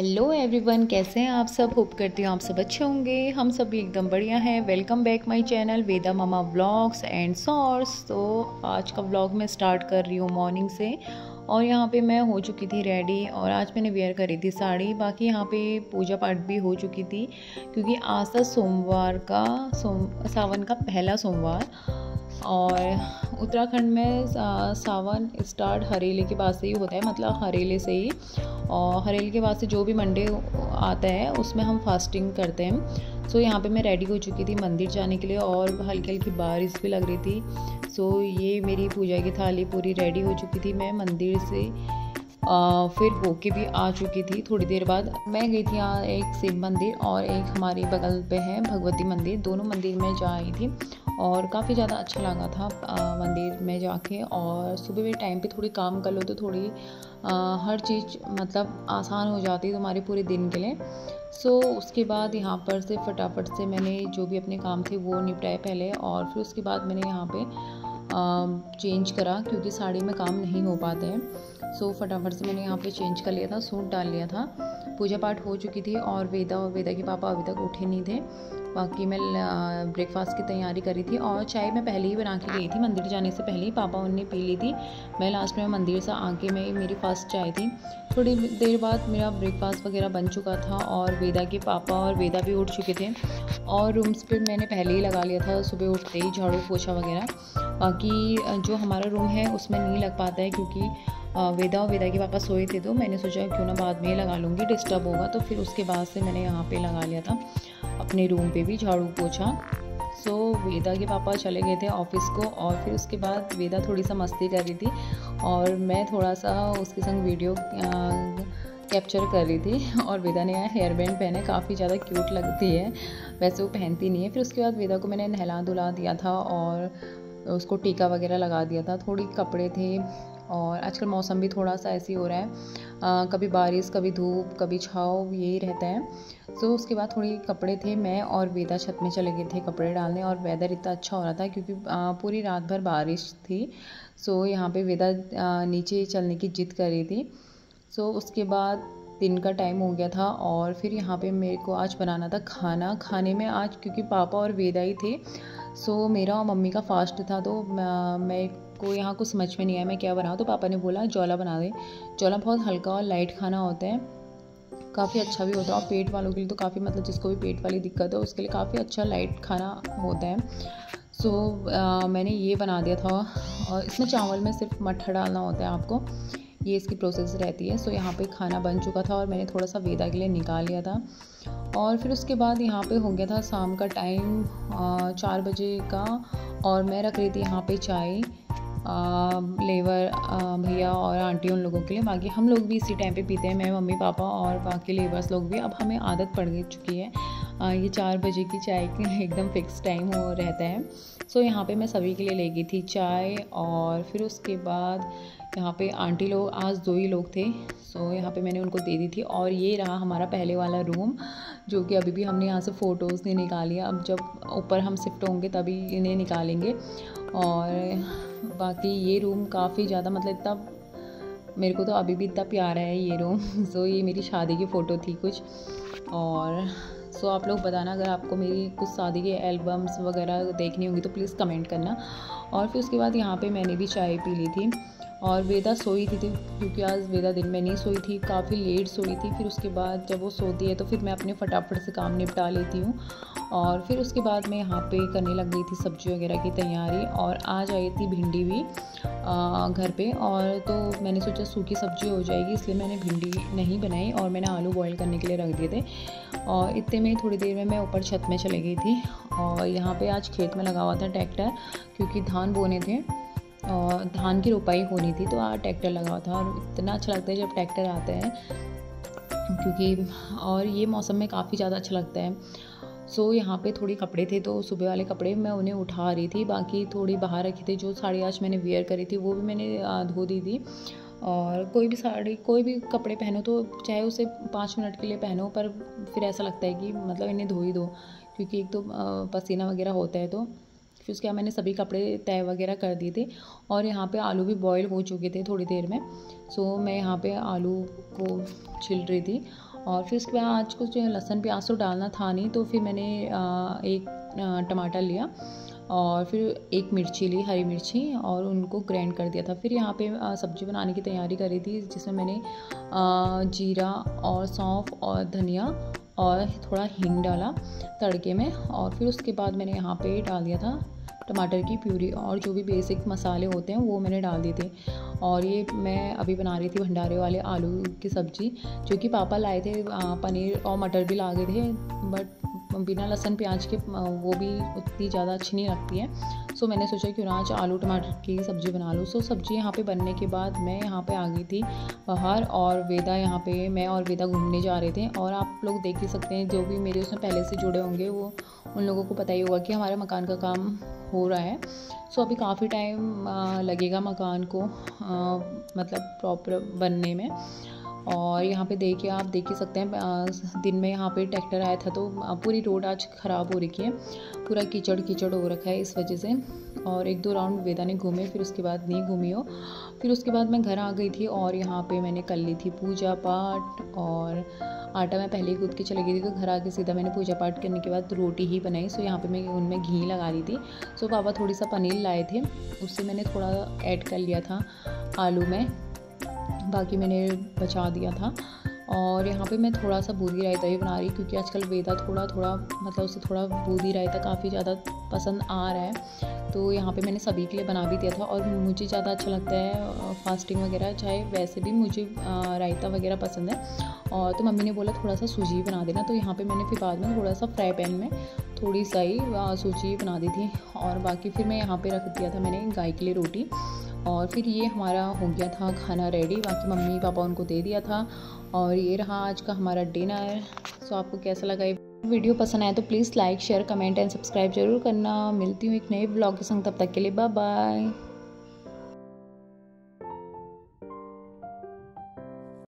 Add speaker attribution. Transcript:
Speaker 1: Hello everyone, कैसे हैं आप सब। होप करती हूँ आप सब अच्छे होंगे। हम सब भी एकदम बढ़िया हैं। Welcome back my channel Veda mama vlogs and shorts. तो आज का व्लॉग मैं स्टार्ट कर रही हूँ मॉर्निंग से। और यहाँ पे मैं हो चुकी थी रेडी और आज मैंने वेयर करी थी साड़ी। बाकी यहाँ पे पूजा पाठ भी हो चुकी थी क्योंकि आज था सोमवार का सावन का पहला सोमवार। और उत्तराखंड में सावन स्टार्ट हरेले के बाद से ही होता है, मतलब हरेले से ही। और हरेले के बाद से जो भी मंडे आता है उसमें हम फास्टिंग करते हैं। सो यहाँ पे मैं रेडी हो चुकी थी मंदिर जाने के लिए और हल्की हल्की बारिश भी लग रही थी। सो ये मेरी पूजा की थाली पूरी रेडी हो चुकी थी। मैं मंदिर से फिर होके भी आ चुकी थी। थोड़ी देर बाद मैं गई थी यहाँ एक शिव मंदिर और एक हमारे बगल पे है भगवती मंदिर। दोनों मंदिर में जा आई थी और काफ़ी ज़्यादा अच्छा लगा था मंदिर में जाके। और सुबह के टाइम पे थोड़ी काम कर लो तो थोड़ी हर चीज़ मतलब आसान हो जाती है तुम्हारे पूरे दिन के लिए। सो उसके बाद यहाँ पर से फटाफट से मैंने जो भी अपने काम थे वो निपटाए पहले और फिर उसके बाद मैंने यहाँ पे चेंज करा क्योंकि साड़ी में काम नहीं हो पाते हैं। सो फटाफट से मैंने यहाँ पे चेंज कर लिया था, सूट डाल लिया था। पूजा पाठ हो चुकी थी और वेदा के पापा अभी तक उठे नहीं थे। बाकी मैं ब्रेकफास्ट की तैयारी करी थी और चाय मैं पहले ही बना के गई थी मंदिर जाने से पहले ही। पापा उनने पी ली थी। मैं लास्ट में मंदिर से आके मेरी फर्स्ट चाय थी। थोड़ी देर बाद मेरा ब्रेकफास्ट वगैरह बन चुका था और वेदा के पापा और वेदा भी उठ चुके थे। और रूम्स पे मैंने पहले ही लगा लिया था सुबह उठते ही झाड़ू पोछा वगैरह। बाकी जो हमारा रूम है उसमें नहीं लग पाता है क्योंकि वेदा और वेदा के पापा सोए थे। तो मैंने सोचा क्यों ना बाद में लगा लूँगी, डिस्टर्ब होगा। तो फिर उसके बाद से मैंने यहाँ पे लगा लिया था अपने रूम पे भी झाड़ू पोछा। सो वेदा के पापा चले गए थे ऑफिस को और फिर उसके बाद वेदा थोड़ी सा मस्ती कर रही थी और मैं थोड़ा सा उसके संग वीडियो कैप्चर कर रही थी। और वेदा ने हेयर बैंड पहने, काफ़ी ज़्यादा क्यूट लगती है, वैसे वो पहनती नहीं है। फिर उसके बाद वेदा को मैंने नहला धुला दिया था और उसको टीका वगैरह लगा दिया था। थोड़ी कपड़े थे और आजकल मौसम भी थोड़ा सा ऐसे ही हो रहा है, कभी बारिश कभी धूप कभी छाँव, यही रहता है। सो उसके बाद थोड़ी कपड़े थे, मैं और वेदा छत में चले गए थे कपड़े डालने। और वेदर इतना अच्छा हो रहा था क्योंकि पूरी रात भर बारिश थी। सो यहाँ पे वेदा नीचे चलने की जिद कर रही थी। सो उसके बाद दिन का टाइम हो गया था और फिर यहाँ पे मेरे को आज बनाना था खाना। खाने में आज क्योंकि पापा और वेदा ही थे, सो मेरा और मम्मी का फास्ट था। तो मैं को यहाँ कुछ समझ में नहीं आया मैं क्या बनाऊँ। तो पापा ने बोला जौला बना दे। जौला बहुत हल्का और लाइट खाना होता है, काफ़ी अच्छा भी होता है और पेट वालों के लिए तो काफ़ी, मतलब जिसको भी पेट वाली दिक्कत है उसके लिए काफ़ी अच्छा लाइट खाना होता है। सो मैंने ये बना दिया था। और इसमें चावल में सिर्फ मट्ठा डालना होता है आपको, ये इसकी प्रोसेस रहती है। सो यहाँ पे खाना बन चुका था और मैंने थोड़ा सा वेदा के लिए निकाल लिया था। और फिर उसके बाद यहाँ पे हो गया था शाम का टाइम 4 बजे का और मैं रख रही थी यहाँ पे चाय लेबर भैया और आंटी उन लोगों के लिए। बाकी हम लोग भी इसी टाइम पे पीते हैं, मैं मम्मी पापा और बाकी लेबर्स लोग भी। अब हमें आदत पड़ गई चुकी है ये 4 बजे की चाय की एकदम फिक्स टाइम हो रहता है। सो यहाँ पे मैं सभी के लिए ले गई थी चाय। और फिर उसके बाद यहाँ पे आंटी लोग, आज 2 ही लोग थे, सो यहाँ पे मैंने उनको दे दी थी। और ये रहा हमारा पहले वाला रूम जो कि अभी भी हमने यहाँ से फ़ोटोज़ नहीं निकाली है। अब जब ऊपर हम शिफ्ट होंगे तभी इन्हें निकालेंगे। और बाकी ये रूम काफ़ी ज़्यादा, मतलब इतना मेरे को तो अभी भी इतना प्यारा है ये रूम। सो ये मेरी शादी की फ़ोटो थी कुछ। और सो आप लोग बताना अगर आपको मेरी कुछ शादी के एल्बम्स वगैरह देखनी होंगी तो प्लीज़ कमेंट करना। और फिर उसके बाद यहाँ पे मैंने भी चाय पी ली थी और वेदा सोई थी क्योंकि आज वेदा दिन में नहीं सोई थी, काफ़ी लेट सोई थी। फिर उसके बाद जब वो सोती है तो फिर मैं अपने फटाफट से काम निपटा लेती हूँ। और फिर उसके बाद मैं यहाँ पे करने लग गई थी सब्ज़ी वगैरह की तैयारी। और आज आई थी भिंडी भी घर पे, और तो मैंने सोचा सूखी सब्ज़ी हो जाएगी इसलिए मैंने भिंडी नहीं बनाई और मैंने आलू बॉईल करने के लिए रख दिए थे। और इतने में थोड़ी देर में मैं ऊपर छत में चली गई थी। और यहाँ पे आज खेत में लगा हुआ था ट्रैक्टर क्योंकि धान बोने थे और धान की रोपाई होनी थी, तो आज ट्रैक्टर लगा हुआ था। और इतना अच्छा लगता है जब ट्रैक्टर आता है क्योंकि, और ये मौसम में काफ़ी ज़्यादा अच्छा लगता है। सो यहाँ पे थोड़ी कपड़े थे तो सुबह वाले कपड़े मैं उन्हें उठा रही थी। बाकी थोड़ी बाहर रखी थी, जो साड़ी आज मैंने वेयर करी थी वो भी मैंने धो दी थी। और कोई भी साड़ी कोई भी कपड़े पहनो तो चाहे उसे 5 मिनट के लिए पहनो, पर फिर ऐसा लगता है कि मतलब इन्हें धो ही दो क्योंकि एक तो पसीना वगैरह होता है। तो फिर उसके बाद मैंने सभी कपड़े तय वगैरह कर दिए थे। और यहाँ पे आलू भी बॉईल हो चुके थे थोड़ी देर में। सो मैं यहाँ पे आलू को छिल रही थी और फिर उसके बाद आज कुछ लहसुन प्याज तो डालना था नहीं, तो फिर मैंने एक टमाटर लिया और फिर एक मिर्ची ली, हरी मिर्ची, और उनको ग्राइंड कर दिया था। फिर यहाँ पे सब्ज़ी बनाने की तैयारी करी थी, जिसमें मैंने जीरा और सौंफ और धनिया और थोड़ा हींग डाला तड़के में। और फिर उसके बाद मैंने यहाँ पे डाल दिया था टमाटर की प्यूरी, और जो भी बेसिक मसाले होते हैं वो मैंने डाल दिए थे। और ये मैं अभी बना रही थी भंडारे वाले आलू की सब्ज़ी, जो कि पापा लाए थे। पनीर और मटर भी ला गए थे, बट बिना लहसुन प्याज के वो भी उतनी ज़्यादा अच्छी नहीं लगती है। सो मैंने सोचा क्यों ना आज आलू टमाटर की सब्ज़ी बना लूँ। सो सब्ज़ी यहाँ पे बनने के बाद मैं यहाँ पे आ गई थी बाहर, और वेदा यहाँ पे, मैं और वेदा घूमने जा रहे थे। और आप लोग देख ही सकते हैं, जो भी मेरे उसमें पहले से जुड़े होंगे वो उन लोगों को पता ही होगा कि हमारे मकान का काम हो रहा है। सो अभी काफ़ी टाइम लगेगा मकान को मतलब प्रॉपर बनने में। और यहाँ पे देखिए, आप देख ही सकते हैं दिन में यहाँ पे ट्रैक्टर आया था, तो पूरी रोड आज ख़राब हो रखी है, पूरा कीचड़ कीचड़ हो रखा है इस वजह से। और 1-2 राउंड वेदा ने घूमे, फिर उसके बाद नहीं घूमी हो। फिर उसके बाद मैं घर आ गई थी, और यहाँ पे मैंने कर ली थी पूजा पाठ, और आटा मैं पहले ही गूँथ के चली गई थी। तो घर आके सीधा मैंने पूजा पाठ करने के बाद रोटी ही बनाई। सो यहाँ पे मैं उनमें घी लगा दी थी। सो पापा थोड़ी सा पनीर लाए थे, उससे मैंने थोड़ा ऐड कर लिया था आलू में, बाकी मैंने बचा दिया था। और यहाँ पे मैं थोड़ा सा बूंदी रायता भी बना रही, क्योंकि आजकल वेदा थोड़ा मतलब उसे थोड़ा बूंदी रायता काफ़ी ज़्यादा पसंद आ रहा है। तो यहाँ पे मैंने सभी के लिए बना भी दिया था। और मुझे ज़्यादा अच्छा लगता है फास्टिंग वगैरह, चाहे वैसे भी मुझे रायता वगैरह पसंद है। और तो मम्मी ने बोला थोड़ा सा सूजी बना देना, तो यहाँ पे मैंने फिर बाद में थोड़ा सा फ्राई पैन में थोड़ी सा ही सूजी बना दी थी। और बाकी फिर मैं यहाँ पे रख दिया था मैंने गाय के लिए रोटी। और फिर ये हमारा हो गया था खाना रेडी, बाकी मम्मी पापा उनको दे दिया था। और ये रहा आज का हमारा डिनर। सो आपको कैसा लगा ये वीडियो? पसंद आया तो please like share comment and subscribe जरूर करना। मिलती हूँ एक नए ब्लॉग के संग, तब तक के लिए बाय बाय।